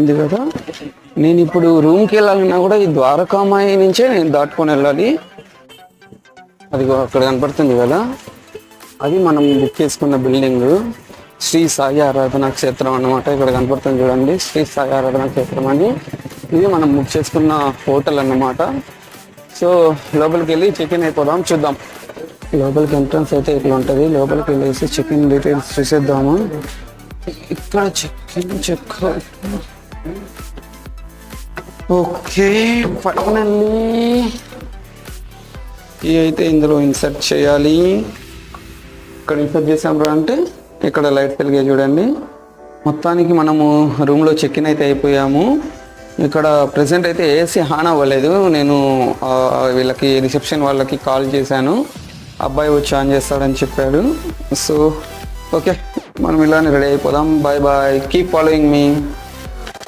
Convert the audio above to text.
ఉంది కదా. నేను ఇప్పుడు రూమ్కి వెళ్ళాలన్నా కూడా ఈ ద్వారకామాయి నుంచే నేను దాటుకొని వెళ్ళాలి. అది అక్కడ కనపడుతుంది కదా, అది మనం బుక్ చేసుకున్న బిల్డింగ్ శ్రీ సాయి ఆరాధనా క్షేత్రం అన్నమాట. ఇక్కడ కనపడుతుంది చూడండి, శ్రీ సాయి ఆరాధనా క్షేత్రం అని. ఇది మనం బుక్ చేసుకున్న హోటల్ అన్నమాట. సో లోపలికి వెళ్ళి చెక్-ఇన్ అయిపోదాం, చూద్దాం. లోపలికి ఎంట్రన్స్ అయితే ఇట్లా ఉంటుంది. లోపలికి వెళ్ళేసి చెక్-ఇన్ డీటెయిల్స్ చూసేద్దాము. ఇక్కడ చెక్ ఓకే. ఫైనల్లీ ఈ అయితే ఇందులో ఇన్సర్ట్ చేయాలి. ఇక్కడ ఇన్సర్ట్ చేసాం అంటే ఇక్కడ లైట్ వెలిగే చూడండి. మొత్తానికి మనము రూమ్లో చెక్-ఇన్ అయితే అయిపోయాము. ఇక్కడ ప్రజెంట్ అయితే ఏసీ ఆన్ అవ్వలేదు. నేను వీళ్ళకి రిసెప్షన్ వాళ్ళకి కాల్ చేశాను, అబ్బాయి వచ్చి ఆన్ చేస్తాడని చెప్పాడు. సో ఓకే, మనం ఇలానే రెడీ అయిపోదాం. బాయ్ బాయ్, కీప్ ఫాలోయింగ్ మీ.